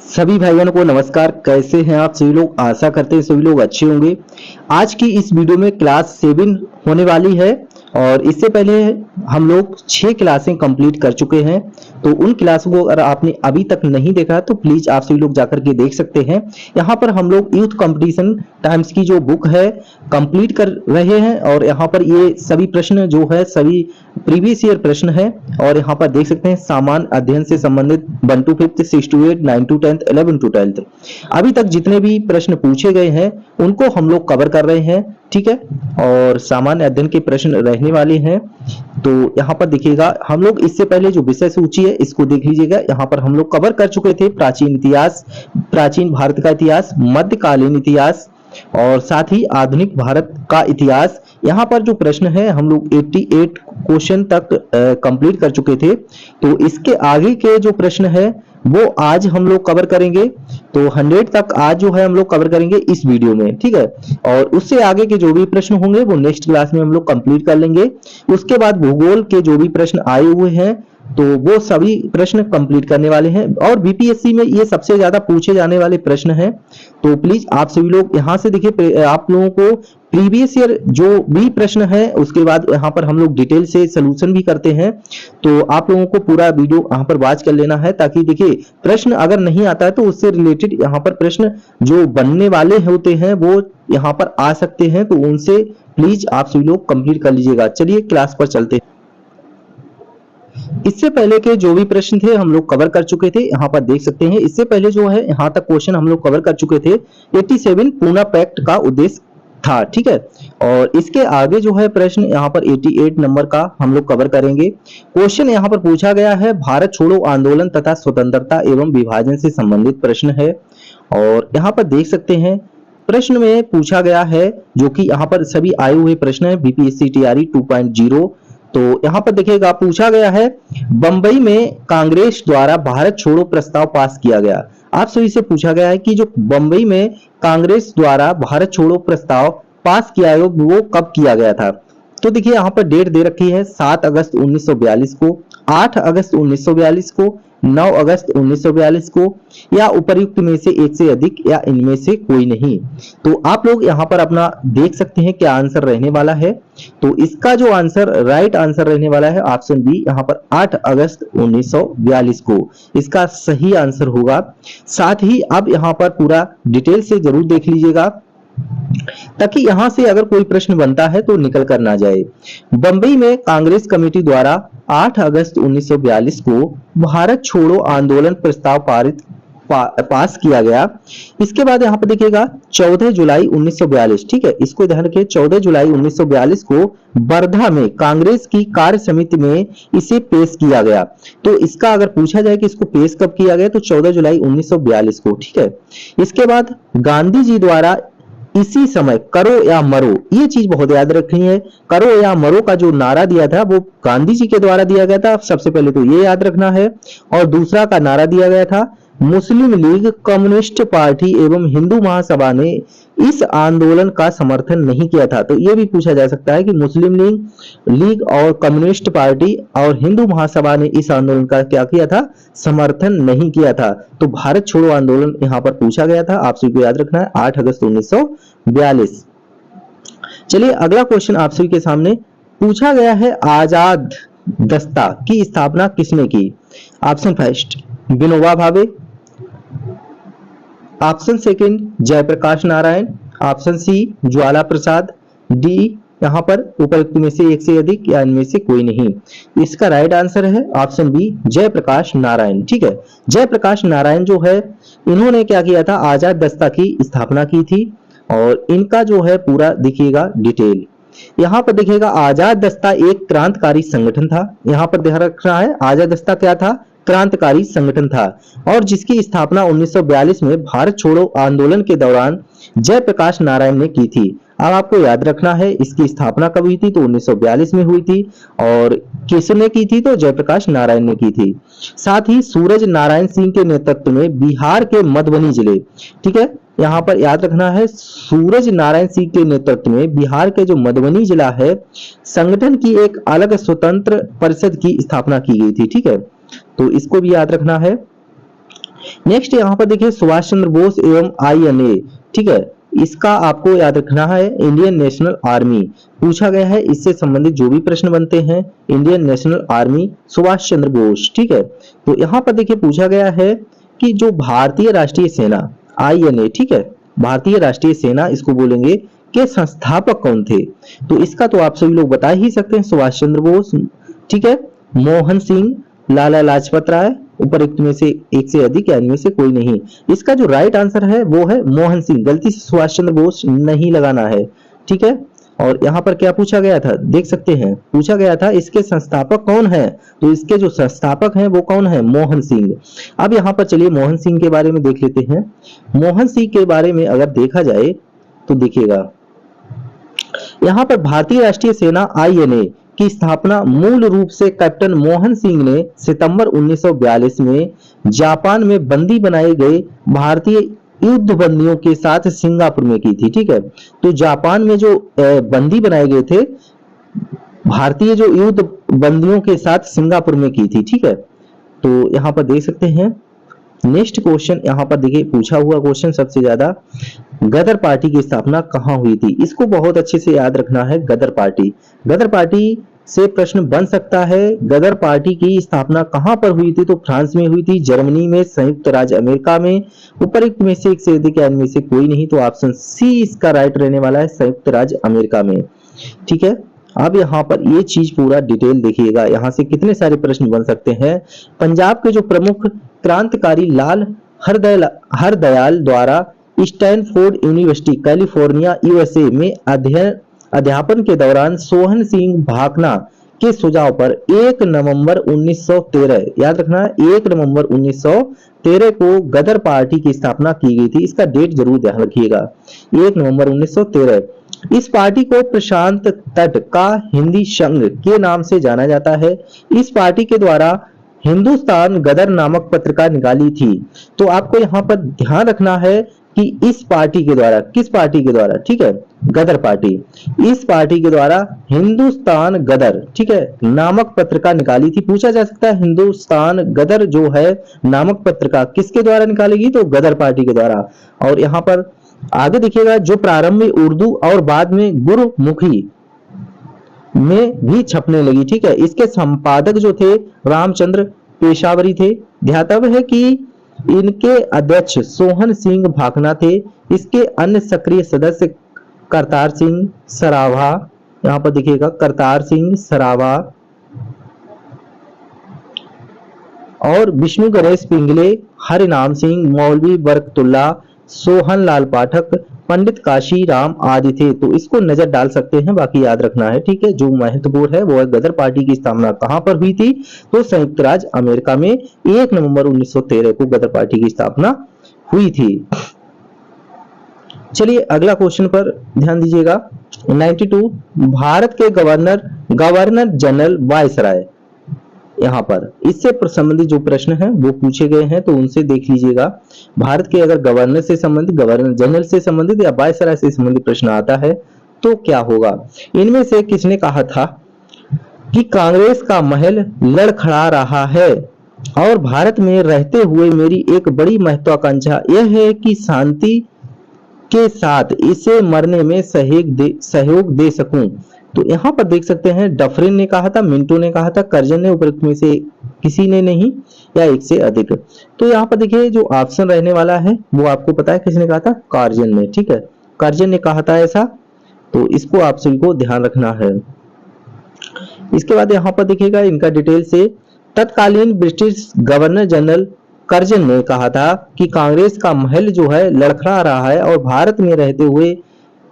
सभी भाई बहनों को नमस्कार। कैसे हैं आप सभी लोग? आशा करते हैं सभी लोग अच्छे होंगे। आज की इस वीडियो में क्लास 7 होने वाली है और इससे पहले हम लोग 6 क्लासें कंप्लीट कर चुके हैं। तो उन क्लासों को अगर आपने अभी तक नहीं देखा तो प्लीज आप सभी लोग जाकर के देख सकते हैं। यहाँ पर हम लोग यूथ कंपटीशन टाइम्स की जो बुक है कंप्लीट कर रहे हैं और यहाँ पर ये सभी प्रश्न जो है सभी प्रीवियस ईयर प्रश्न है। और यहाँ पर देख सकते हैं सामान्य अध्ययन से संबंधित 1 to 5th, 6 to 8, 9 to 10th, 11 to 12th अभी तक जितने भी प्रश्न पूछे गए हैं उनको हम लोग कवर कर रहे हैं। ठीक है, और सामान्य अध्ययन के प्रश्न रहने वाले हैं। तो यहाँ पर देखिएगा हम लोग इससे पहले जो विषय सूची है इसको देख लीजिएगा। यहाँ पर हम लोग कवर कर चुके थे प्राचीन इतिहास, प्राचीन भारत का इतिहास, मध्यकालीन इतिहास और साथ ही आधुनिक भारत का इतिहास। यहाँ पर जो प्रश्न है हम लोग 88 क्वेश्चन तक कंप्लीट कर चुके थे। तो इसके आगे के जो प्रश्न है वो आज हम लोग कवर करेंगे। तो 100 तक आज जो है हम लोग कवर करेंगे इस वीडियो में। ठीक है, और उससे आगे के जो भी प्रश्न होंगे वो नेक्स्ट क्लास में हम लोग कंप्लीट कर लेंगे। उसके बाद भूगोल के जो भी प्रश्न आए हुए हैं तो वो सभी प्रश्न कंप्लीट करने वाले हैं और बीपीएससी में ये सबसे ज्यादा पूछे जाने वाले प्रश्न हैं। तो प्लीज आप सभी लोग यहाँ से देखिए, आप लोगों को प्रीवियस ईयर जो भी प्रश्न है उसके बाद यहाँ पर हम लोग डिटेल से सलूशन भी करते हैं। तो आप लोगों को पूरा वीडियो यहाँ पर वॉच कर लेना है ताकि देखिए प्रश्न अगर नहीं आता है तो उससे रिलेटेड यहाँ पर प्रश्न जो बनने वाले होते हैं वो यहाँ पर आ सकते हैं। तो उनसे प्लीज आप सभी लोग कंप्लीट कर लीजिएगा। चलिए क्लास पर चलते हैं। इससे पहले के जो भी प्रश्न थे हम लोग कवर कर चुके थे, यहाँ पर देख सकते हैं। इससे पहले जो है यहाँ तक क्वेश्चन हम लोग कवर कर चुके थे। 87 पूना पैक्ट का उद्देश्य था। ठीक है, और इसके आगे जो है प्रश्न यहाँ पर 88 नंबर का हम लोग कवर करेंगे। क्वेश्चन यहाँ पर पूछा गया है भारत छोड़ो आंदोलन तथा स्वतंत्रता एवं विभाजन से संबंधित प्रश्न है। और यहाँ पर देख सकते हैं प्रश्न में पूछा गया है जो कि यहाँ पर सभी आए हुए प्रश्न है बीपीएससी टीआरई 2.0। तो यहाँ पर देखिएगा पूछा गया है बंबई में कांग्रेस द्वारा भारत छोड़ो प्रस्ताव पास किया गया। आप सभी से पूछा गया है कि जो बंबई में कांग्रेस द्वारा भारत छोड़ो प्रस्ताव पास किया गया वो कब किया गया था। तो देखिए यहाँ पर डेट दे रखी है 7 अगस्त 1942 को, 8 अगस्त 1942 को, 9 अगस्त 1942 को, या उपर्युक्त में से एक से अधिक या इनमें से कोई नहीं। तो आप लोग यहाँ पर अपना देख सकते हैं क्या आंसर रहने वाला है। तो इसका जो आंसर राइट आंसर रहने वाला है ऑप्शन बी, यहाँ पर 8 अगस्त 1942 को इसका सही आंसर होगा। साथ ही अब यहाँ पर पूरा डिटेल से जरूर देख लीजिएगा ताकि यहां से अगर कोई प्रश्न बनता है तो निकल कर ना जाए। बंबई में कांग्रेस कमेटी द्वारा 8 अगस्त 1942 को भारत छोड़ो आंदोलन प्रस्ताव पास किया गया। इसके बाद यहाँ पर देखिएगा 14 जुलाई 1942, ठीक है, इसको ध्यान रखिए, 14 जुलाई 1942 को वर्धा में कांग्रेस की कार्य समिति में इसे पेश किया गया। तो इसका अगर पूछा जाए कि इसको पेश कब किया गया तो 14 जुलाई 1942 को। ठीक है, इसके बाद गांधी जी द्वारा इसी समय करो या मरो, ये चीज बहुत याद रखनी है। करो या मरो का जो नारा दिया था वो गांधी जी के द्वारा दिया गया था, सबसे पहले तो ये याद रखना है। और दूसरा का नारा दिया गया था मुस्लिम लीग, कम्युनिस्ट पार्टी एवं हिंदू महासभा ने इस आंदोलन का समर्थन नहीं किया था। तो ये भी पूछा जा सकता है कि मुस्लिम लीग और कम्युनिस्ट पार्टी और हिंदू महासभा ने इस आंदोलन का क्या किया था, समर्थन नहीं किया था। तो भारत छोड़ो आंदोलन यहाँ पर पूछा गया था, आप सभी को याद रखना है 8 अगस्त 1942। चलिए अगला क्वेश्चन आप सभी के सामने पूछा गया है आजाद दस्ता की स्थापना किसने की। Option first Vinoba Bhave, option second Jayaprakash Narayan, option C Jwala Prasad, D यहाँ पर उपयुक्त में से एक से अधिक या इनमें से कोई नहीं। इसका राइट आंसर है ऑप्शन बी जयप्रकाश नारायण। ठीक है, जयप्रकाश नारायण जो है इन्होंने क्या किया था, आजाद दस्ता की स्थापना की थी। और इनका जो है पूरा देखिएगा डिटेल यहाँ पर देखिएगा। आजाद दस्ता एक क्रांतिकारी संगठन था, यहाँ पर ध्यान रखना है आजाद दस्ता क्या था, क्रांतिकारी संगठन था, और जिसकी स्थापना 1942 में भारत छोड़ो आंदोलन के दौरान जयप्रकाश नारायण ने की थी। अब आपको याद रखना है इसकी स्थापना कब हुई थी तो 1942 में हुई थी, और किसने की थी तो जयप्रकाश नारायण ने की थी। साथ ही सूरज नारायण सिंह के नेतृत्व में बिहार के मधुबनी जिले, ठीक है, यहाँ पर याद रखना है सूरज नारायण सिंह के नेतृत्व में बिहार के जो मधुबनी जिला है संगठन की एक अलग स्वतंत्र परिषद की स्थापना की गई थी। ठीक है, तो इसको भी याद रखना है। नेक्स्ट यहाँ पर देखिए सुभाष चंद्र बोस एवं INA, ठीक है, इसका आपको याद रखना है इंडियन नेशनल आर्मी पूछा गया है। इससे संबंधित जो भी प्रश्न बनते हैं Indian national army Subhash Chandra Bose, ठीक है। तो यहाँ पर देखिए पूछा गया है कि जो भारतीय राष्ट्रीय सेना INA, ठीक है, भारतीय राष्ट्रीय सेना इसको बोलेंगे, के संस्थापक कौन थे? तो इसका तो आप सभी लोग बता ही सकते हैं, सुभाष चंद्र बोस, ठीक है, मोहन सिंह, लाला लाजपत राय, उपरोक्त में से एक से अधिक या इनमें से कोई नहीं। इसका जो राइट आंसर है वो है मोहन सिंह, गलती से सुभाष चंद्र बोस नहीं लगाना है, ठीक है। और यहाँ पर क्या पूछा गया था देख सकते हैं, पूछा गया था इसके संस्थापक कौन है, तो इसके जो संस्थापक हैं वो कौन है? मोहन सिंह। अब यहाँ पर चलिए मोहन सिंह के बारे में देख लेते हैं। मोहन सिंह के बारे में अगर देखा जाए तो देखिएगा यहाँ पर भारतीय राष्ट्रीय सेना INA की स्थापना मूल रूप से कैप्टन मोहन सिंह ने सितंबर 1942 में जापान में बंदी बनाए गए भारतीय युद्ध बंदियों के साथ सिंगापुर में की थी, ठीक है। तो जापान में जो बंदी बनाए गए थे भारतीय जो युद्ध बंदियों के साथ सिंगापुर में की थी, ठीक है। तो यहाँ पर देख सकते हैं नेक्स्ट क्वेश्चन यहाँ पर देखिए पूछा हुआ क्वेश्चन सबसे ज्यादा, गदर पार्टी की स्थापना कहाँ हुई थी? इसको बहुत अच्छे से याद रखना है। गदर पार्टी, गदर पार्टी से प्रश्न बन सकता है। गदर पार्टी की स्थापना कहाँ पर हुई थी? तो फ्रांस में हुई थी, जर्मनी में, संयुक्त राज्य अमेरिका में, उपरोक्त में से एक से अधिक या इनमें से कोई नहीं। तो ऑप्शन सी इसका राइट रहने वाला है, संयुक्त राज्य अमेरिका में, ठीक है। अब यहाँ पर ये चीज पूरा डिटेल देखिएगा, यहाँ से कितने सारे प्रश्न बन सकते हैं। पंजाब के जो प्रमुख क्रांतिकारी लाल हरदयाल द्वारा स्टैनफोर्ड यूनिवर्सिटी कैलिफोर्निया USA में अध्यापन के दौरान सोहन सिंह भाकना के सुझाव पर 1 नवंबर 1913, याद रखना 1 नवंबर 1913 को गदर पार्टी की स्थापना की गई थी। इसका डेट जरूर ध्यान रखिएगा, 1 नवंबर 1913। इस पार्टी को प्रशांत तट का हिंदी संघ के नाम से जाना जाता है। इस पार्टी के द्वारा हिंदुस्तान गदर नामक पत्रिका निकाली थी। तो आपको यहाँ पर ध्यान रखना है कि इस पार्टी के द्वारा, किस पार्टी के द्वारा, ठीक है, गदर पार्टी, इस पार्टी के द्वारा हिंदुस्तान गदर, ठीक है, नामक पत्रिका निकाली थी। पूछा जा सकता है हिंदुस्तान गदर जो है नामक पत्रिका किसके द्वारा निकालेगी? तो गदर पार्टी के द्वारा। और यहाँ पर आगे देखिएगा जो प्रारंभ में उर्दू और बाद में गुरुमुखी में भी छपने लगी, ठीक है। इसके संपादक जो थे रामचंद्र पेशावरी थे। ध्यातव्य है कि इनके अध्यक्ष सोहन सिंह भाकना थे। इसके अन्य सक्रिय सदस्य करतार सिंह सराभा, यहाँ पर देखिएगा करतार सिंह सराभा और विष्णु गणेश पिंगले, हरिनाम सिंह, मौलवी बरकतुल्ला, सोहन लाल पाठक, पंडित काशी राम आदि थे। तो इसको नजर डाल सकते हैं, बाकी याद रखना है, ठीक है। जो महत्वपूर्ण है वो है गदर पार्टी की स्थापना कहां पर हुई थी? तो संयुक्त राज्य अमेरिका में 1 नवंबर 1913 को गदर पार्टी की स्थापना हुई थी। चलिए अगला क्वेश्चन पर ध्यान दीजिएगा। 92 भारत के गवर्नर जनरल वायसराय, यहाँ पर इससे संबंधित जो प्रश्न हैं वो पूछे गए हैं, तो उनसे देख लीजिएगा। भारत के अगर गवर्नर से संबंधित, गवर्नर जनरल से संबंधित या वायसराय से संबंधित प्रश्न आता है तो क्या होगा? इनमें से किसने कहा था कि कांग्रेस का महल लड़खड़ा रहा है और भारत में रहते हुए मेरी एक बड़ी महत्वाकांक्षा यह है कि शांति के साथ इसे मरने में सहयोग दे सकूं। तो यहाँ पर देख सकते हैं डफरिन ने कहा था, मिंटो ने कहा था, कर्जन ने, उपरोक्त में से किसी ने नहीं या एक से अधिक। तो यहाँ पर देखिए जो ऑप्शन रहने वाला है वो आपको पता है किसने कहा था? कार्जन ने, ठीक है, कार्जन ने कहा था ऐसा। तो इसको आप सभी को ध्यान रखना है। इसके बाद यहाँ पर देखिएगा इनका डिटेल से, तत्कालीन ब्रिटिश गवर्नर जनरल कर्जन ने कहा था कि कांग्रेस का महल जो है लड़खड़ा रहा है और भारत में रहते हुए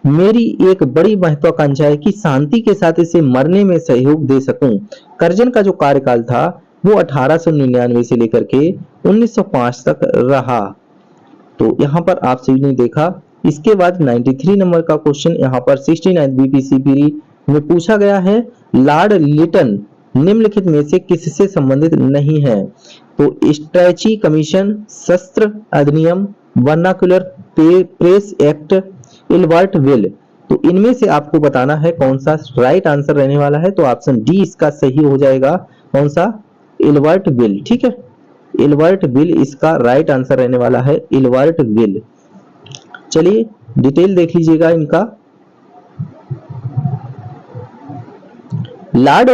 मेरी एक बड़ी महत्वाकांक्षा है कि शांति के साथ इसे मरने में सहयोग दे सकूं। कर्जन का जो कार्यकाल था वो 1899 से लेकर के 1905 तक रहा। तो यहाँ पर आप सभी ने देखा। इसके बाद 93 नंबर का क्वेश्चन यहाँ पर 69 BPCPD में पूछा गया है, लॉर्ड लिटन निम्नलिखित में से किससे संबंधित नहीं है? तो स्ट्रैची कमीशन, शस्त्र अधिनियम, vernacular press act, Ilbert will. तो इनमें से आपको बताना है कौन सा राइट आंसर रहने वाला है। तो ऑप्शन डी इसका सही हो जाएगा, कौन सा? इल्बर्ट विल, ठीक है। इल्बर्ट बिल इसका राइट आंसर रहने वाला है, इल्बर्ट बिल। चलिए डिटेल देख लीजिएगा इनका। लॉर्ड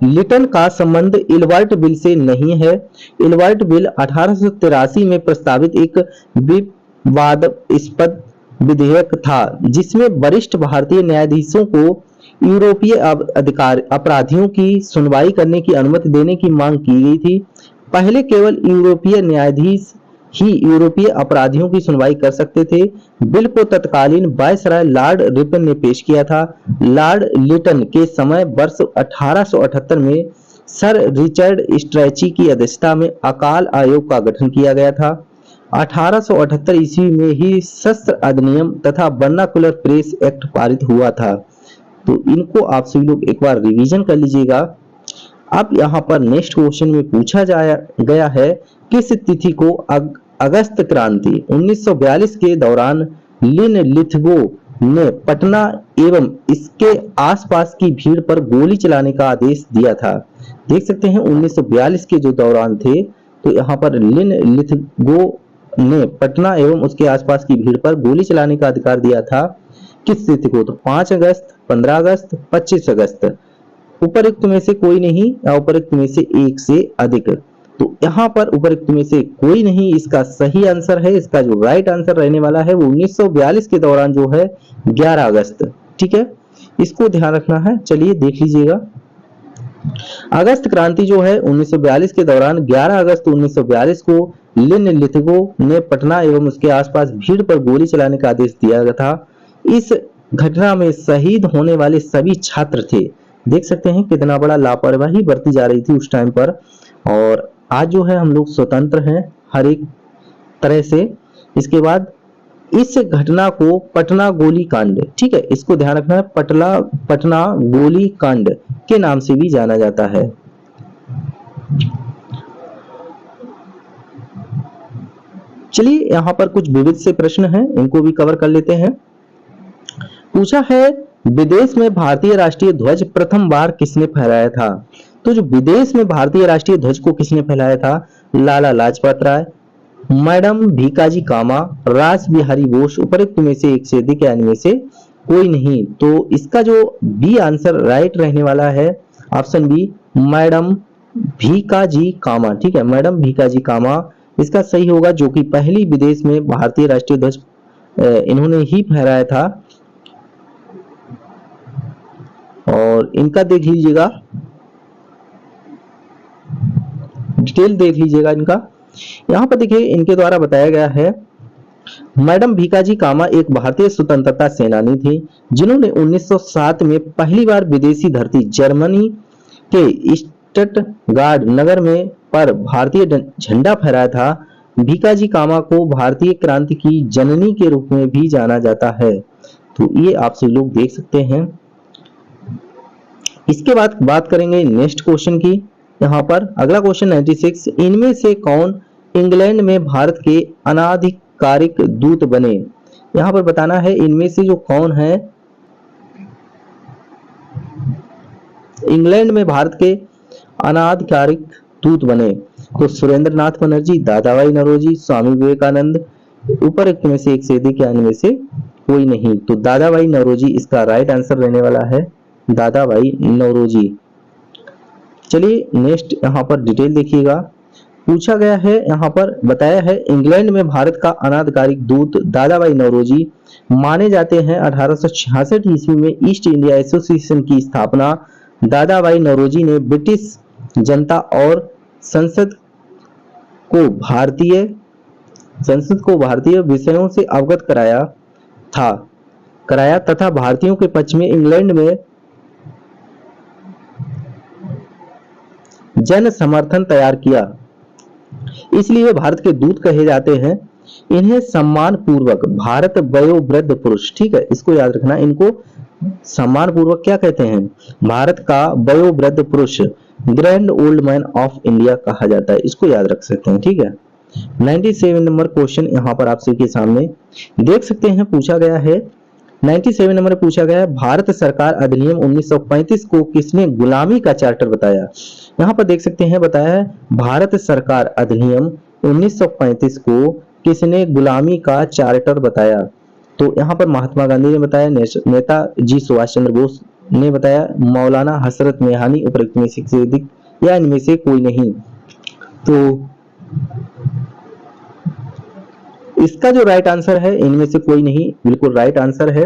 लिटन का संबंध इल्बर्ट बिल से नहीं है। इल्बर्ट बिल 1883 में प्रस्तावित एक विवादास्पद विधेयक था जिसमें वरिष्ठ भारतीय न्यायाधीशों को यूरोपीय अपराधियों की सुनवाई करने की अनुमति देने की मांग की गई थी। पहले केवल यूरोपीय न्यायाधीश ही यूरोपीय अपराधियों की सुनवाई कर सकते थे। बिल को तत्कालीन वायसराय लॉर्ड रिपन ने पेश किया था। लॉर्ड लिटन के समय वर्ष 1878 में सर रिचर्ड स्ट्रैची की अध्यक्षता में अकाल आयोग का गठन किया गया था। 1878 ईस्वी में ही शस्त्र अधिनियम तथा वर्नाकुलर प्रेस एक्ट पारित हुआ था। तो इनको आप सभी लोग एक बार रिवीजन कर लीजिएगा। अब यहाँ पर नेक्स्ट क्वेश्चन में पूछा गया है किस तिथि को अगस्त क्रांति 1942 के दौरान लिनलिथगो ने पटना एवं इसके आसपास की भीड़ पर गोली चलाने का आदेश दिया था। देख सकते हैं 1942 के जो दौरान थे, तो यहाँ पर लिनलिथगो ने पटना एवं उसके आसपास की भीड़ पर गोली चलाने का अधिकार दिया था। किस तिथि को? तो 5 अगस्त, 15 अगस्त, 25 अगस्त। उपरोक्त में से कोई नहीं या उपरोक्त में से एक से अधिक। तो यहाँ पर उपरोक्त में से कोई नहीं इसका सही आंसर है। इसका जो राइट आंसर रहने वाला है वो 1942 के दौरान जो है 11 अगस्त। ठीक है, इसको ध्यान रखना है। चलिए देख लीजिएगा। अगस्त क्रांति जो है 1942 के दौरान 11 अगस्त 1942 को लिनलिथगो ने पटना एवं उसके आसपास भीड़ पर गोली चलाने का आदेश दिया गया था। इस घटना में शहीद होने वाले सभी छात्र थे। देख सकते हैं कितना बड़ा लापरवाही बरती जा रही थी उस टाइम पर। और आज जो है हम लोग स्वतंत्र हैं हर एक तरह से। इसके बाद इस घटना को पटना गोली कांड, ठीक है, इसको ध्यान रखना है, पटना गोली कांड के नाम से भी जाना जाता है। चलिए यहाँ पर कुछ विविध से प्रश्न हैं, इनको भी कवर कर लेते हैं। पूछा है विदेश में भारतीय राष्ट्रीय ध्वज प्रथम बार किसने फहराया था? तो जो विदेश में भारतीय राष्ट्रीय ध्वज को किसने फहराया था? लाला लाजपत राय, मैडम भीकाजी कामा, रास बिहारी बोस। उपरोक्त में से एक से अधिक या इनमें से कोई नहीं। तो इसका जो बी आंसर राइट रहने वाला है ऑप्शन बी, मैडम भीकाजी कामा। ठीक है, मैडम भीकाजी कामा इसका सही होगा, जो कि पहली विदेश में भारतीय राष्ट्रीय ध्वज इन्होंने ही फहराया था। और इनका देख लीजिएगा, डिटेल देख लीजिएगा इनका। यहाँ पर देखिए इनके द्वारा बताया गया है मैडम भीकाजी कामा एक भारतीय स्वतंत्रता सेनानी थी जिन्होंने 1907 में पहली बार विदेशी धरती जर्मनी के स्टटगार्ड नगर में पर भारतीय झंडा फहराया था। भीकाजी कामा को भारतीय क्रांति की जननी के रूप में भी जाना जाता है। तो ये आप सभी लोग देख सकते हैं। इसके बाद बात करेंगे नेक्स्ट क्वेश्चन की। यहाँ पर अगला क्वेश्चन 96, इनमें से कौन इंग्लैंड में भारत के अनाधिकारिक दूत बने? यहाँ पर बताना है इनमें से जो कौन है इंग्लैंड में भारत के अनाधिकारिक दूत बने। तो सुरेंद्र नाथ बनर्जी, दादाभाई नौरोजी, स्वामी विवेकानंद। उपरोक्त में से एक से अधिक या इनमें से कोई नहीं। तो दादाभाई नौरोजी इसका राइट आंसर रहने वाला है, दादाभाई नौरोजी। चलिए नेक्स्ट यहाँ पर डिटेल देखिएगा। पूछा गया है, यहाँ पर बताया है इंग्लैंड में भारत का अनाधिकारिक दूत दादाभाई नौरोजी माने जाते हैं। 1866 ईस्वी में ईस्ट इंडिया एसोसिएशन की स्थापना दादाभाई नौरोजी ने ब्रिटिश जनता और संसद को भारतीय विषयों से अवगत कराया तथा भारतीयों के पक्ष में इंग्लैंड में जन समर्थन तैयार किया। इसलिए वे भारत के दूत कहे जाते हैं। इन्हें सम्मान पूर्वक भारत वयोवृद्ध पुरुष, ठीक है, इसको याद रखना, इनको सम्मान पूर्वक क्या कहते हैं? भारत का वयोवृद्ध पुरुष, grand old man of India कहा जाता है। इसको याद रख सकते हैं। ठीक है, 97 नंबर क्वेश्चन यहाँ पर आप सबके सामने देख सकते हैं। पूछा गया है 97 नंबर पूछा गया है, भारत सरकार अधिनियम 1935 को किसने गुलामी का चार्टर बताया। यहाँ पर देख सकते हैं बताया है, भारत सरकार अधिनियम 1935 को किसने गुलामी का चार्टर बताया। तो यहाँ पर महात्मा गांधी ने बताया, नेताजी सुभाष चंद्र बोस ने बताया, मौलाना हसरत मेहानी, उपरोक्त में से अधिक या इनमें से कोई नहीं। तो इसका जो राइट आंसर है इनमें से कोई नहीं, बिल्कुल राइट आंसर है।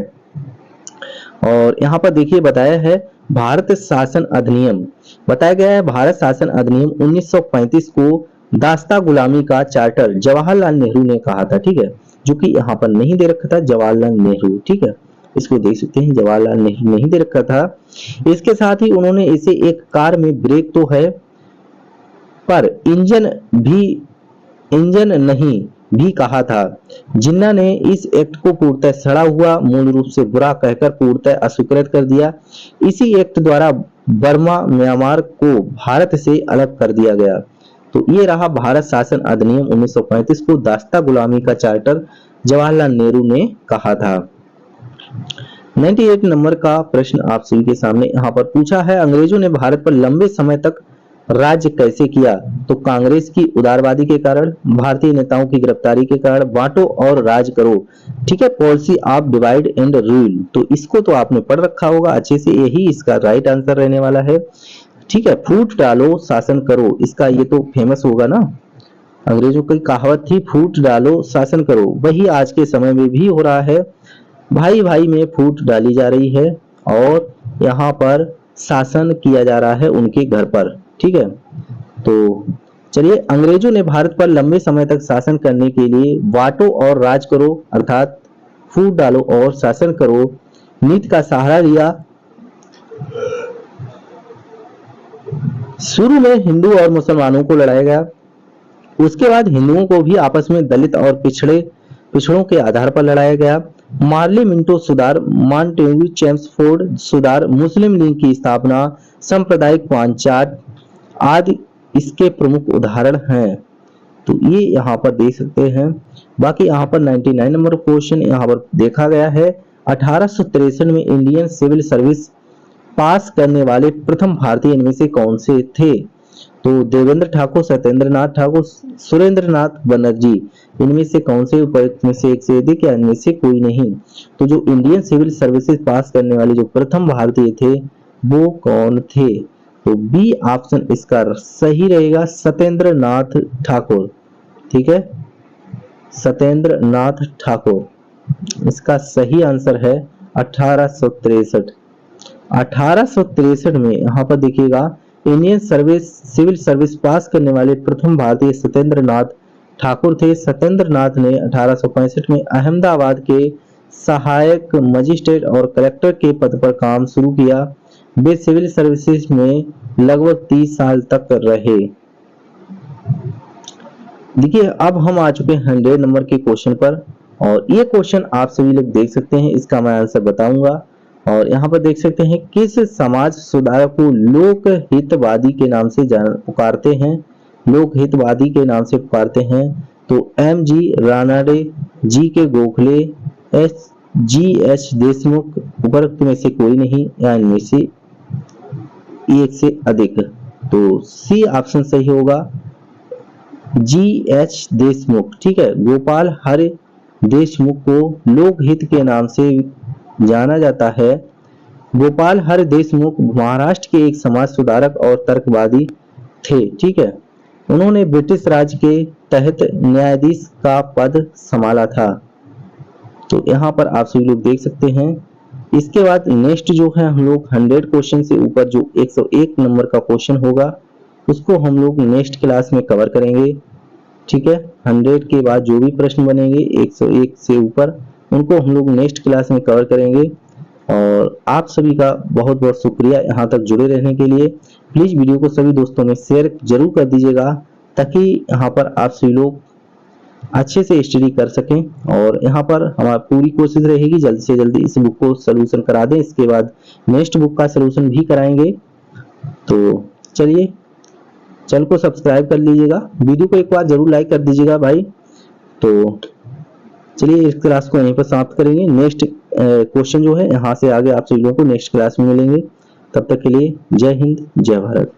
और यहाँ पर देखिए बताया है, भारत शासन अधिनियम बताया गया है, भारत शासन अधिनियम 1935 को दास्ता गुलामी का चार्टर जवाहरलाल नेहरू ने कहा था, ठीक है, जो कि यहाँ पर नहीं दे रखा था, जवाहरलाल नेहरू, ठीक है, इसको देख सकते हैं, जवाहरलाल नेहरू नहीं दे रखा था। इसके साथ ही उन्होंने इसे एक कार में ब्रेक तो है पर इंजन नहीं भी कहा था। जिन्ना ने इस एक्ट को पूर्णतः सड़ा हुआ, मूल रूप से बुरा कहकर पूर्णतः अस्वीकृत कर दिया। इसी एक्ट द्वारा बर्मा म्यांमार को भारत से अलग कर दिया गया। तो ये रहा भारत शासन अधिनियम 1935 को दास्ता गुलामी का चार्टर जवाहरलाल नेहरू ने कहा था। 98 नंबर का प्रश्न आप सभी के सामने यहाँ पर पूछा है, अंग्रेजों ने भारत पर लंबे समय तक राज्य कैसे किया। तो कांग्रेस की उदारवादी के कारण, भारतीय नेताओं की गिरफ्तारी के कारण, बांटो और राज करो, ठीक है, policy of divide and rule. तो इसको तो आपने पढ़ रखा होगा अच्छे से, यही इसका राइट आंसर रहने वाला है, ठीक है। फूट डालो शासन करो, इसका ये तो फेमस होगा ना, अंग्रेजों की कहावत थी, फूट डालो शासन करो, वही आज के समय में भी हो रहा है। भाई भाई में फूट डाली जा रही है और यहाँ पर शासन किया जा रहा है उनके घर पर, ठीक है। तो चलिए, अंग्रेजों ने भारत पर लंबे समय तक शासन करने के लिए बांटो और राज करो अर्थात फूट डालो और शासन करो नीति का सहारा लिया। शुरू में हिंदू और मुसलमानों को लड़ाया गया, उसके बाद हिंदुओं को भी आपस में दलित और पिछड़ों के आधार पर लड़ाया गया। मार्ली मिंटो सुधार, मॉन्टेग्यू चेम्सफोर्ड सुधार, मुस्लिम लीग की स्थापना, सांप्रदायिक पंचायत आदि इसके प्रमुख उदाहरण हैं। तो ये यहाँ पर देख सकते हैं। बाकी यहाँ पर 99 नंबर क्वेश्चन यहाँ पर देखा गया है, 1863 में इंडियन सिविल सर्विस पास करने वाले प्रथम भारतीय इनमें से कौन से थे। तो देवेंद्र ठाकुर, सत्येंद्र नाथ ठाकुर, सुरेंद्र नाथ बनर्जी, इनमें से कौन से उपयुक्त में से एक से अधिक या इनमें से कोई नहीं। तो जो इंडियन सिविल सर्विसेज पास करने वाले जो प्रथम भारतीय थे वो कौन थे। तो बी ऑप्शन इसका सही रहेगा, सत्येंद्र नाथ ठाकुर, ठीक है, सत्येंद्र नाथ ठाकुर इसका सही आंसर है। 1863 में यहाँ पर देखिएगा, इंडियन सिविल सर्विस पास करने वाले प्रथम भारतीय सत्येंद्र नाथ ठाकुर थे। सत्येंद्र नाथ ने 1865 में अहमदाबाद के सहायक मजिस्ट्रेट और कलेक्टर के पद पर काम शुरू किया। वे सिविल सर्विसेज में लगभग 30 साल तक रहे। देखिए, अब हम आ चुके हैं 100 नंबर के क्वेश्चन पर और ये क्वेश्चन आप सभी लोग देख सकते हैं, इसका मैं आंसर बताऊंगा। और यहाँ पर देख सकते हैं, किस समाज सुधारक को लोक हितवादी के नाम से पुकारते हैं, लोक हितवादी के नाम से पुकारते हैं। तो M.G. Ranade, G.K. Gokhale, G.H. Deshmukh, उपरोक्त में से कोई नहीं या इनमें से एक से अधिक। तो सी ऑप्शन सही होगा, G.H. देशमुख, ठीक है। गोपाल हरि देशमुख को लोकहित के नाम से जाना जाता है। गोपाल हरि देशमुख महाराष्ट्र के एक समाज सुधारक और तर्कवादी थे, ठीक है। उन्होंने ब्रिटिश राज के तहत न्यायाधीश का पद संभाला था। तो यहाँ पर आप सभी लोग देख सकते हैं। इसके बाद नेक्स्ट जो है हम लोग 100 क्वेश्चन से ऊपर जो 101 नंबर का क्वेश्चन होगा उसको हम लोग नेक्स्ट क्लास में कवर करेंगे, ठीक है। 100 के बाद जो भी प्रश्न बनेंगे 101 से ऊपर उनको हम लोग नेक्स्ट क्लास में कवर करेंगे। और आप सभी का बहुत बहुत शुक्रिया यहाँ तक जुड़े रहने के लिए। प्लीज वीडियो को सभी दोस्तों में शेयर जरूर कर दीजिएगा ताकि यहाँ पर आप सभी लोग अच्छे से स्टडी कर सकें। और यहाँ पर हमारी पूरी कोशिश रहेगी जल्दी से जल्दी इस बुक को सलूशन करा दें, इसके बाद नेक्स्ट बुक का सलूशन भी कराएंगे। तो चलिए, चैनल को सब्सक्राइब कर लीजिएगा, वीडियो को एक बार जरूर लाइक कर दीजिएगा भाई। तो चलिए, इस क्लास को यहीं पर समाप्त करेंगे। नेक्स्ट क्वेश्चन जो है यहाँ से आगे आप सभी लोगों को नेक्स्ट क्लास में मिलेंगे। तब तक के लिए जय हिंद, जय भारत।